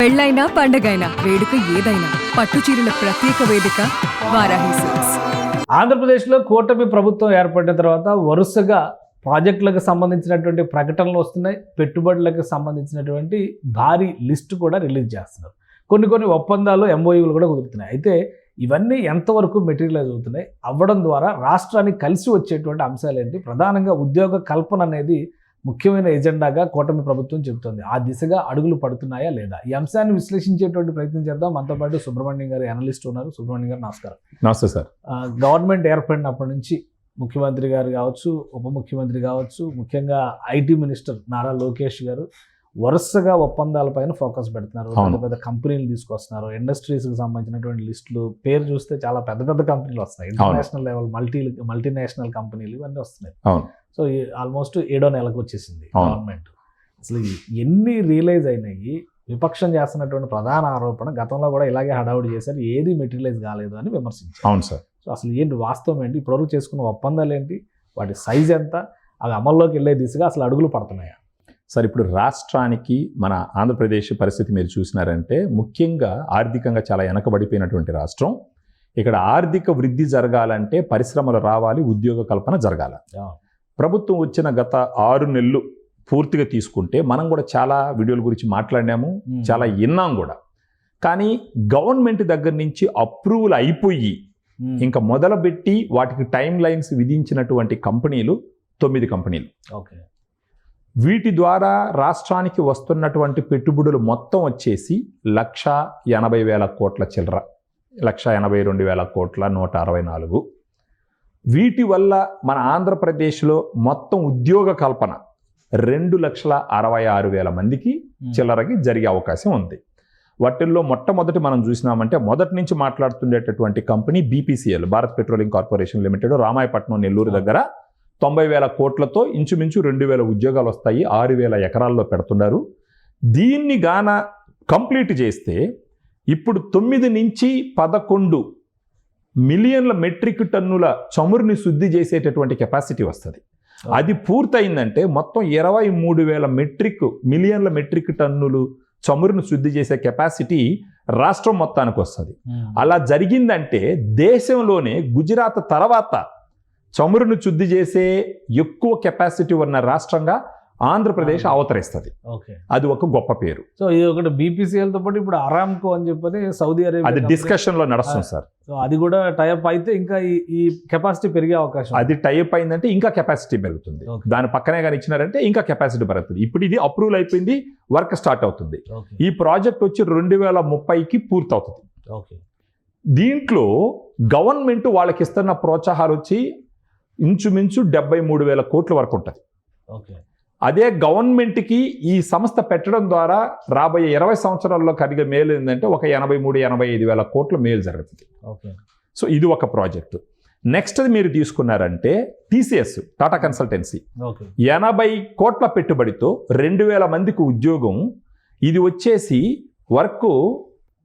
పెళ్ళైనా పండగైనా వేడుక ఏదైనా పట్టు చీరల ప్రత్యేక వేదిక వారాహి సిల్క్స్. ఆంధ్రప్రదేశ్లో కూటమి ప్రభుత్వం ఏర్పడిన తర్వాత వరుసగా ప్రాజెక్టులకు సంబంధించినటువంటి ప్రకటనలు వస్తున్నాయి. పెట్టుబడులకు సంబంధించినటువంటి భారీ లిస్టు కూడా రిలీజ్ చేస్తున్నారు. కొన్ని ఒప్పందాలు ఎంఓయూలు కూడా కుదురుతున్నాయి. అయితే ఇవన్నీ ఎంతవరకు మెటీరియలైజ్ అవుతున్నాయి, అవ్వడం ద్వారా రాష్ట్రానికి కలిసి వచ్చేటువంటి అంశాలు ఏంటి? ప్రధానంగా ఉద్యోగ కల్పన అనేది ముఖ్యమైన ఎజెండాగా కూటమి ప్రభుత్వం చెబుతోంది. ఆ దిశగా అడుగులు పడుతున్నాయా లేదా? ఈ అంశాన్ని విశ్లేషించేటువంటి ప్రయత్నం చేద్దాం. మనతో పాటు సుబ్రహ్మణ్యం గారు అనలిస్ట్ ఉన్నారు. సుబ్రహ్మణ్యం గారు నమస్కారం. నమస్తే సార్. గవర్నమెంట్ ఏర్పడినప్పటి నుంచి ముఖ్యమంత్రి గారు కావచ్చు, ఉప ముఖ్యమంత్రి కావచ్చు, ముఖ్యంగా ఐటీ మినిస్టర్ నారా లోకేష్ గారు వరుసగా ఒప్పందాలపైన ఫోకస్ పెడుతున్నారు. పెద్ద కంపెనీలు తీసుకొస్తున్నారు. ఇండస్ట్రీస్కి సంబంధించినటువంటి లిస్టులు పేరు చూస్తే చాలా పెద్ద కంపెనీలు వస్తున్నాయి. ఇంటర్నేషనల్ లెవెల్ మల్టీనేషనల్ కంపెనీలు ఇవన్నీ వస్తున్నాయి. సో ఆల్మోస్ట్ 7వ నెలకు వచ్చేసింది గవర్నమెంట్. అసలు ఎన్ని రియలైజ్ అయినాయి? విపక్షం చేస్తున్నటువంటి ప్రధాన ఆరోపణ, గతంలో కూడా ఇలాగే హడావుడి చేశారు, ఏది మెటీరియలైజ్ కాలేదు అని విమర్శించారు. అవును సార్. సో అసలు ఏంటి వాస్తవం ఏంటి? ఇప్పటివరకు చేసుకున్న ఒప్పందాలు ఏంటి? వాటి సైజ్ ఎంత? అవి అమల్లోకి వెళ్ళే దిశగా అసలు అడుగులు పడుతున్నాయా? సార్, ఇప్పుడు రాష్ట్రానికి మన ఆంధ్రప్రదేశ్ పరిస్థితి మీరు చూసినారంటే ముఖ్యంగా ఆర్థికంగా చాలా వెనకబడిపోయినటువంటి రాష్ట్రం. ఇక్కడ ఆర్థిక వృద్ధి జరగాలంటే పరిశ్రమలు రావాలి, ఉద్యోగ కల్పన జరగాలి. ప్రభుత్వం వచ్చిన గత 6 నెలలు పూర్తిగా తీసుకుంటే మనం కూడా చాలా వీడియోల గురించి మాట్లాడినాము, చాలా విన్నాం కూడా. కానీ గవర్నమెంట్ దగ్గర నుంచి అప్రూవల్ అయిపోయి ఇంకా మొదలుపెట్టి వాటికి టైం లైన్స్ విధించినటువంటి కంపెనీలు 9 కంపెనీలు. ఓకే. వీటి ద్వారా రాష్ట్రానికి వస్తున్నటువంటి పెట్టుబడులు మొత్తం వచ్చేసి 1,80,000 కోట్ల చిల్లర, 1,82,000 కోట్ల 164. వీటి వల్ల మన ఆంధ్రప్రదేశ్లో మొత్తం ఉద్యోగ కల్పన 2,66,000 మందికి చిల్లరకి జరిగే అవకాశం ఉంది. వాటిల్లో మొట్టమొదటి మనం చూసినామంటే మొదటి నుంచి మాట్లాడుతుండేటటువంటి company BPCL, Bharat petroleum corporation limited, Ramayapatnam Nellore దగ్గర 90,000 కోట్లతో ఇంచుమించు 2,000 ఉద్యోగాలు వస్తాయి. 6,000 ఎకరాల్లో పెడుతున్నారు. దీన్ని గాన కంప్లీట్ చేస్తే ఇప్పుడు 9 నుంచి 11 మిలియన్ల మెట్రిక్ టన్నుల చమురుని శుద్ధి చేసేటటువంటి కెపాసిటీ వస్తుంది. అది పూర్తయిందంటే మొత్తం 23,000 మిలియన్ల మెట్రిక్ టన్నులు చమురును శుద్ధి చేసే కెపాసిటీ రాష్ట్రం మొత్తానికి వస్తుంది. అలా జరిగిందంటే దేశంలోనే గుజరాత్ తర్వాత చమురును శుద్ధి చేసే ఎక్కువ కెపాసిటీ ఉన్న రాష్ట్రంగా ఆంధ్రప్రదేశ్ అవతరిస్తుంది. అది ఒక గొప్ప పేరు. సో ఇది ఒకటి. BPCL తో పాటు ఇప్పుడు అరామ్కో అని చెప్పని సౌదీ అరేబియా, అది డిస్కషన్ లో నడుస్తుంది సార్. సో అది కూడా టైప్ అయితే ఇంకా ఈ కెపాసిటీ పెరిగే అవకాశం. అది టైప్ అయిందంటే ఇంకా కెపాసిటీ పెరుగుతుంది. దాని పక్కనే కానీ ఇచ్చినారంటే ఇంకా కెపాసిటీ పెరుగుతుంది. ఇప్పుడు ఇది అప్రూవల్ అయిపోయింది, వర్క్ స్టార్ట్ అవుతుంది. ఈ ప్రాజెక్ట్ వచ్చి 2030కి పూర్తి అవుతుంది. దీంట్లో గవర్నమెంట్ వాళ్ళకి ఇస్తున్న ప్రోత్సాహాలు వచ్చి ఇంచుమించు 73,000 కోట్ల వరకు ఉంటుంది. అదే గవర్నమెంట్కి ఈ సంస్థ పెట్టడం ద్వారా రాబోయే 20 సంవత్సరాల్లో కలిగే మేలు ఏంటంటే ఒక 83,000-85,000 కోట్ల మేలు జరుగుతుంది. సో ఇది ఒక ప్రాజెక్టు. నెక్స్ట్ మీరు తీసుకున్నారంటే TCS, టాటా కన్సల్టెన్సీ, 80 కోట్ల పెట్టుబడితో 2,000 మందికి ఉద్యోగం. ఇది వచ్చేసి వర్క్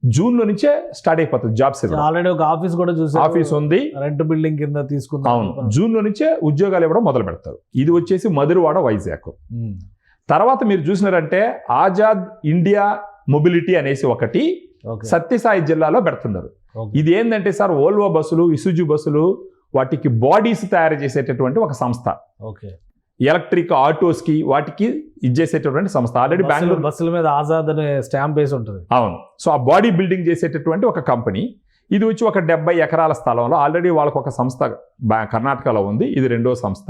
జూన్లో నుంచే స్టార్ట్ అయిపోతుంది. జాబ్స్ ఆల్రెడీ ఒక ఆఫీస్ కూడా చూసి, ఆఫీస్ ఉంది, రెంట్ బిల్డింగ్ కింద తీసుకుందాం. అవును, జూన్లో నుంచే ఉద్యోగాలు ఇవ్వడం మొదలు పెడతారు. ఇది వచ్చేసి మధురవాడ, వైజాగ్. తర్వాత మీరు చూసినారంటే ఆజాద్ ఇండియా మొబిలిటీ అనేసి ఒకటి సత్యసాయి జిల్లాలో పెడుతున్నారు. ఇది ఏంటంటే సార్, ఓల్వో బస్సులు, ఇసుజు బస్సులు, వాటికి బాడీస్ తయారు చేసేటటువంటి ఒక సంస్థ. ఎలక్ట్రిక్ ఆటోస్కి వాటికి ఇచ్చేసేటటువంటి సంస్థ. ఆల్రెడీ బెంగళూరు బస్సుల మీద ఆజాద్ అనే స్టాంప్ వేసి ఉంటుంది. అవును. సో ఆ బాడీ బిల్డింగ్ చేసేటటువంటి ఒక కంపెనీ. ఇది వచ్చి ఒక 70 ఎకరాల స్థలంలో ఆల్రెడీ వాళ్ళకు ఒక సంస్థ కర్ణాటకలో ఉంది. ఇది 2వ సంస్థ.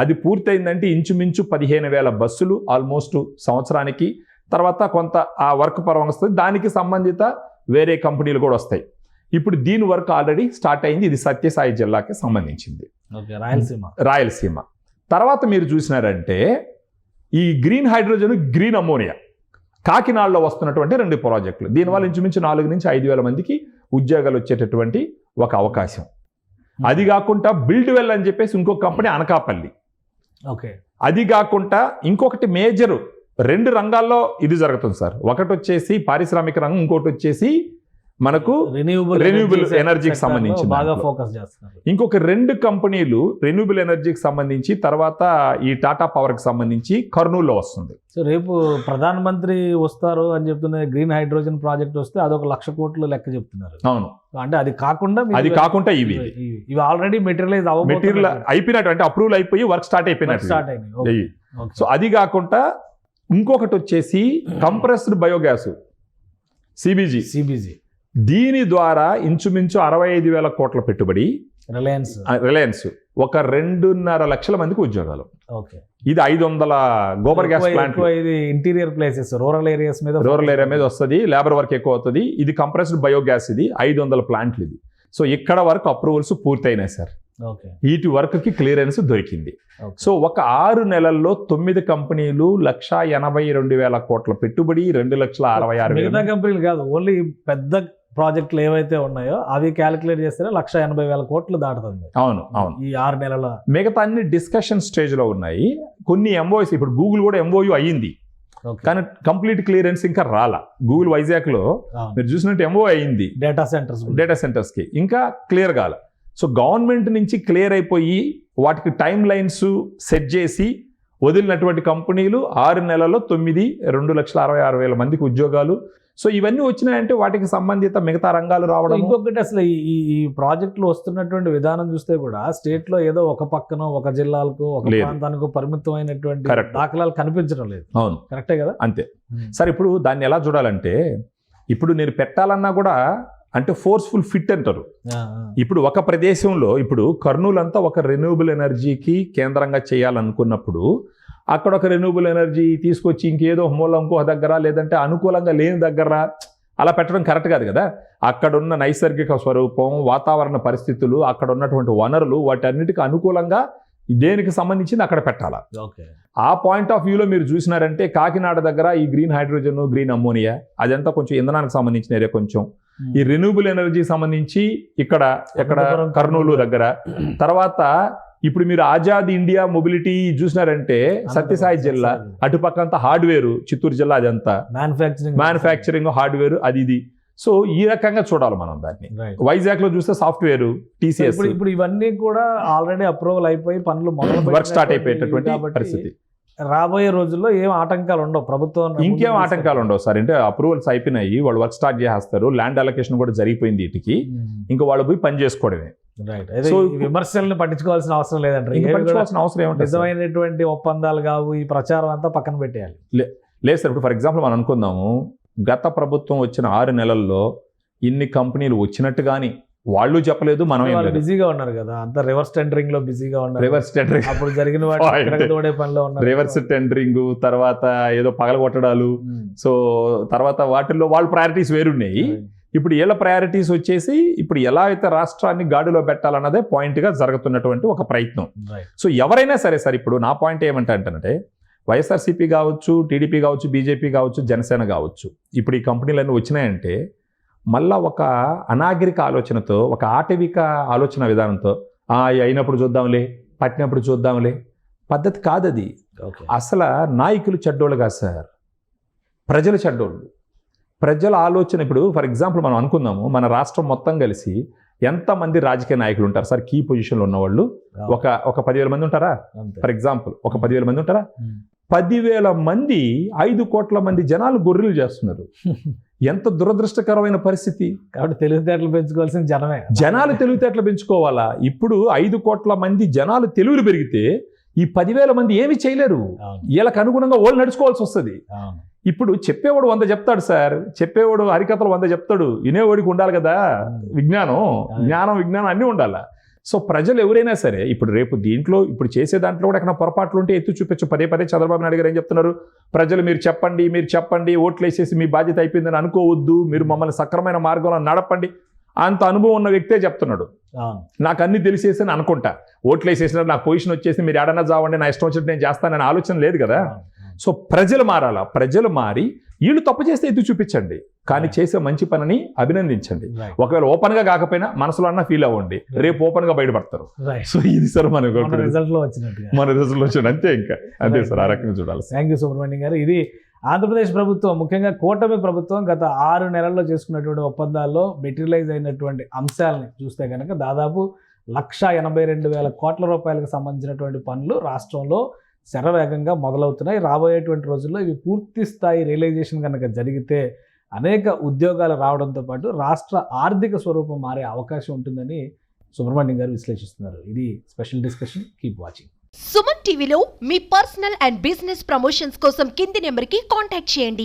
అది పూర్తయిందంటే ఇంచుమించు 15,000 బస్సులు ఆల్మోస్ట్ సంవత్సరానికి. తర్వాత కొంత ఆ వర్క్ పరంగా వస్తుంది, దానికి సంబంధిత వేరే కంపెనీలు కూడా వస్తాయి. ఇప్పుడు దీని వర్క్ ఆల్రెడీ స్టార్ట్ అయింది. ఇది సత్యసాయి జిల్లాకి సంబంధించింది, రాయలసీమ. తర్వాత మీరు చూసినారంటే ఈ గ్రీన్ హైడ్రోజన్, గ్రీన్ అమోనియా కాకినాడలో వస్తున్నటువంటి 2 ప్రాజెక్టులు. దీనివల్ల ఇంచుమించు 4,000 నుంచి 5,000 మందికి ఉద్యోగాలు వచ్చేటటువంటి ఒక అవకాశం. అది కాకుండా బిల్డ్ వెల్ అని చెప్పేసి ఇంకొక కంపెనీ అనకాపల్లి. అది కాకుండా ఇంకొకటి మేజర్ 2 రంగాల్లో ఇది జరుగుతుంది సార్. ఒకటి వచ్చేసి పారిశ్రామిక రంగం, ఇంకోటి వచ్చేసి మనకు రెన్యూబుల్ ఎనర్జీకి సంబంధించి బాగా ఫోకస్ చేస్తున్నారు. ఇంకొక 2 కంపెనీలు రెన్యూబుల్ ఎనర్జీకి సంబంధించి, తర్వాత ఈ టాటా పవర్ కి సంబంధించి కర్నూలులో వస్తుంది. సో రేపు ప్రధానమంత్రి వస్తారు అని చెప్తున్న గ్రీన్ హైడ్రోజన్ ప్రాజెక్ట్ వస్తే అదొక 1,00,000 కోట్లు లెక్క చెప్తున్నారు. అవును, అంటే అది కాకుండా ఇవి ఆల్రెడీ మెటీరియల్ అయిపోయినట్టు, అంటే అప్రూవల్ అయిపోయి వర్క్ స్టార్ట్ అయిపోయినట్టు. సో అది కాకుండా ఇంకొకటి వచ్చేసి కంప్రెస్డ్ బయోగ్యాస్ సిబిజీ. దీని ద్వారా ఇంచుమించు 65,000 కోట్ల పెట్టుబడి. రిలయన్స్ ఒక 2.5 లక్షల మందికి ఉద్యోగాలు. ఇది 500 గోబర్ గ్యాస్ ప్లాంట్. ఇది ఇంటీరియర్ ప్లేసెస్, రూరల్ ఏరియా మీద వస్తుంది, లేబర్ వర్క్ ఎక్కువ అవుతుంది. ఇది కంప్రెస్డ్ బయోగ్యాస్, ఇది 500 ప్లాంట్లు. ఇది సో ఇక్కడ వరకు అప్రూవల్స్ పూర్తయినాయి సార్. వీటి వర్క్కి క్లియరెన్స్ దొరికింది. సో ఒక 6 నెలల్లో 9 కంపెనీలు 1,82,000 కోట్ల పెట్టుబడి, 2,66,000. కంపెనీలు కాదు, ఓన్లీ పెద్ద ప్రాజెక్టులు ఏవైతే ఉన్నాయో అవి క్యాలిక్యులేట్ చేస్తే 1,80,000 కోట్లు దాటుతుంది. అవును, ఈ 6 నెలల. మిగతా అన్ని డిస్కషన్ స్టేజ్ లో ఉన్నాయి. కొన్ని ఎంఓఎస్, ఇప్పుడు గూగుల్ కూడా ఎంఓయు అయ్యింది, కానీ కంప్లీట్ క్లియరెన్స్ ఇంకా రాలా. గూగుల్ వైజాగ్ లో మీరు చూసినట్టు ఎంఓ అయ్యింది డేటా సెంటర్స్ కి, ఇంకా క్లియర్ కాల. సో గవర్నమెంట్ నుంచి క్లియర్ అయిపోయి వాటికి టైం లైన్స్ సెట్ చేసి వదిలినటువంటి కంపెనీలు 6 నెలల్లో 2,66,000 మందికి ఉద్యోగాలు. సో ఇవన్నీ వచ్చినాయంటే వాటికి సంబంధిత మిగతా రంగాలు రావడం. ఇంకొకటి అసలు ఈ ప్రాజెక్టులు వస్తున్నటువంటి విధానం చూస్తే కూడా స్టేట్ లో ఏదో ఒక పక్కన ఒక జిల్లాలకు ఒక ప్రాంతానికి పరిమితమైనటువంటి దాఖలాలు కనిపించడం లేదు. అవును, కరెక్టే కదా. అంతే సార్. ఇప్పుడు దాన్ని ఎలా చూడాలంటే, ఇప్పుడు నేను పెట్టాలన్నా కూడా అంటే ఫోర్స్ఫుల్ ఫిట్ అంటారు. ఇప్పుడు ఒక ప్రదేశంలో, ఇప్పుడు కర్నూలు అంతా ఒక రెన్యూబుల్ ఎనర్జీకి కేంద్రంగా చేయాలనుకున్నప్పుడు అక్కడ ఒక రెన్యూబుల్ ఎనర్జీ తీసుకొచ్చి ఇంకేదో మూలం ఇంకో దగ్గర, లేదంటే అనుకూలంగా లేని దగ్గర అలా పెట్టడం కరెక్ట్ కాదు కదా. అక్కడున్న నైసర్గిక స్వరూపం, వాతావరణ పరిస్థితులు, అక్కడ ఉన్నటువంటి వనరులు, వాటన్నిటికీ అనుకూలంగా దేనికి సంబంధించింది అక్కడ పెట్టాలా. ఆ పాయింట్ ఆఫ్ వ్యూలో మీరు చూసినారంటే కాకినాడ దగ్గర ఈ గ్రీన్ హైడ్రోజన్, గ్రీన్ అమ్మోనియా అదంతా కొంచెం ఇంధనానికి సంబంధించిన ఏరియా. కొంచెం ఈ రెన్యూబుల్ ఎనర్జీ సంబంధించి ఇక్కడ కర్నూలు దగ్గర. తర్వాత ఇప్పుడు మీరు ఆజాద్ ఇండియా మొబిలిటీ చూసినారంటే సత్యసాయి జిల్లా, అటుపక్క అంతా హార్డ్వేర్, చిత్తూరు జిల్లా అదంతా మ్యానుఫ్యాక్చరింగ్ హార్డ్వేర్, అది ఇది. సో ఈ రకంగా చూడాలి మనం దాన్ని. వైజాగ్ లో చూస్తే సాఫ్ట్వేర్, టీసీఎస్. ఇప్పుడు ఇవన్నీ కూడా ఆల్రెడీ అప్రూవల్ అయిపోయి పనులు వర్క్ స్టార్ట్ అయిపోయేటటువంటి పరిస్థితి. రాబోయే రోజుల్లో ఏం ఆటంకాలు ఉండవు, ప్రభుత్వం ఇంకేం ఆటంకాలు ఉండవు సార్. అంటే అప్రూవల్స్ అయిపోయినాయి, వాళ్ళు వర్క్ స్టార్ట్ చేస్తారు, ల్యాండ్ అలొకేషన్ కూడా జరిగిపోయింది వీటికి. ఇంకా వాళ్ళు పోయి పని చేసుకోవడమే. సో విమర్శలను పట్టించుకోవాల్సిన అవసరం లేదంటే, అవసరం ఏమంటే నిజమైనటువంటి ఒప్పందాలు కావు, ఈ ప్రచారం అంతా పక్కన పెట్టేయాలి. లేదు సార్. ఇప్పుడు ఫర్ ఎగ్జాంపుల్ మనం అనుకుందాము, గత ప్రభుత్వం వచ్చిన 6 నెలల్లో ఇన్ని కంపెనీలు వచ్చినట్టు కానీ వాళ్ళు చెప్పలేదు, మనం బిజీగా ఉన్నారు కదా, అంతా రివర్స్ టెండరింగ్ లో బిజీగా ఉన్నారు. రివర్స్ టెండరింగ్ అప్పుడు జరిగిన తోడే పనిలో ఉన్నారు. రివర్స్ టెండరింగ్, తర్వాత ఏదో పగలగొట్టడాలు. సో తర్వాత వాటిల్లో వాళ్ళ ప్రయారిటీస్ వేరున్నాయి. ఇప్పుడు వీళ్ళ ప్రయారిటీస్ వచ్చేసి ఇప్పుడు ఎలా అయితే రాష్ట్రాన్ని గాడిలో పెట్టాలన్నదే పాయింట్గా జరుగుతున్నటువంటి ఒక ప్రయత్నం. సో ఎవరైనా సరే సార్, ఇప్పుడు నా పాయింట్ ఏమంటే వైఎస్ఆర్సీపీ కావచ్చు, టీడీపీ కావచ్చు, బీజేపీ కావచ్చు, జనసేన కావచ్చు, ఇప్పుడు ఈ కంపెనీలన్నీ వచ్చినాయంటే మళ్ళా ఒక అనాగరిక ఆలోచనతో, ఒక ఆటవిక ఆలోచన విధానంతో అయినప్పుడు చూద్దాంలే, పట్టినప్పుడు చూద్దాంలే పద్ధతి కాదది. అసలు నాయకులు చెడ్డోళ్ళు కాదు సార్, ప్రజలు చెడ్డోళ్ళు. ప్రజల ఆలోచన, ఇప్పుడు ఫర్ ఎగ్జాంపుల్ మనం అనుకుందాము, మన రాష్ట్రం మొత్తం కలిసి ఎంతమంది రాజకీయ నాయకులు ఉంటారు సార్? కీ పొజిషన్లో ఉన్నవాళ్ళు ఒక 10,000 మంది ఉంటారా? ఫర్ ఎగ్జాంపుల్ ఒక 10,000 మంది ఉంటారా? 10,000 మంది 5 కోట్ల మంది జనాలు గొర్రెలు చేస్తున్నారు. ఎంత దురదృష్టకరమైన పరిస్థితి. కాబట్టి తెలివితేటలు పెంచుకోవాల్సిన జనాలు తెలివితేటలు పెంచుకోవాలా? ఇప్పుడు 5 కోట్ల మంది జనాలు తెలివిలు పెరిగితే ఈ 10,000 మంది ఏమి చేయలేరు. వీళ్ళకి అనుగుణంగా వాళ్ళు నడుచుకోవాల్సి వస్తుంది. ఇప్పుడు చెప్పేవాడు 100 చెప్తాడు సార్, చెప్పేవాడు హరికథలు 100 చెప్తాడు, వినేవాడికి ఉండాలి కదా విజ్ఞానం అన్నీ ఉండాలా. సో ప్రజలు ఎవరైనా సరే ఇప్పుడు రేపు దీంట్లో ఇప్పుడు చేసే దాంట్లో కూడా ఎక్కడ పొరపాట్లు ఉంటే ఎత్తి చూపించు. పదే చంద్రబాబు నాయుడు గారు ఏం చెప్తున్నారు? ప్రజలు మీరు చెప్పండి, ఓట్లు వేసేసి మీ బాధ్యత అయిపోయిందని అనుకోవద్దు, మీరు మమ్మల్ని సక్రమైన మార్గంలో నడపండి. అంత అనుభవం ఉన్న వ్యక్తే చెప్తున్నాడు. నాకు అన్ని తెలిసేసి అనుకుంటా, ఓట్లు వేసేసిన నాకు పొజిషన్ వచ్చేసి మీరు ఏడన్నా చావండి, నా ఇష్టం వచ్చినట్టు నేను చేస్తానని ఆలోచన లేదు కదా. సో ప్రజలు మారాలా, ప్రజలు మారి వీళ్ళు తప్పు చేస్తే ఎత్తి చూపించండి, కానీ చేసే మంచి పనిని అభినందించండి. ఒకవేళ ఓపెన్ గా కాకపోయినా మనసులో అన్నా ఫీల్ అవ్వండి, రేపు ఓపెన్ గా బయటపడతారు. సో ఇది సార్ మన రిజల్ట్ లో వచ్చినట్టు, అంతే ఇంకా అంతే సార్, ఆ రకంగా చూడాలి. థ్యాంక్ యూ సుబ్రహ్మణ్యం గారు. ఇది ఆంధ్రప్రదేశ్ ప్రభుత్వం ముఖ్యంగా కూటమి ప్రభుత్వం గత 6 నెలల్లో చేసుకున్నటువంటి ఒప్పందాల్లో మెటీరియలైజ్ అయినటువంటి అంశాలని చూస్తే కనుక దాదాపు 1,82,000 కోట్ల రూపాయలకు సంబంధించినటువంటి పనులు రాష్ట్రంలో శరవేగంగా మొదలవుతున్నాయి. రాబోయేటువంటి రోజుల్లో ఇవి పూర్తి స్థాయి రియలైజేషన్ కనుక జరిగితే అనేక ఉద్యోగాలు రావడంతో పాటు రాష్ట్ర ఆర్థిక స్వరూపం మారే అవకాశం ఉంటుందని సుబ్రహ్మణ్యం గారు విశ్లేషిస్తున్నారు. ఇది special discussion. Keep watching. Suman టీవీలో మీ పర్సనల్ అండ్ బిజినెస్ ప్రమోషన్స్ కోసం కింది నెంబర్కి కాంటాక్ట్ చేయండి.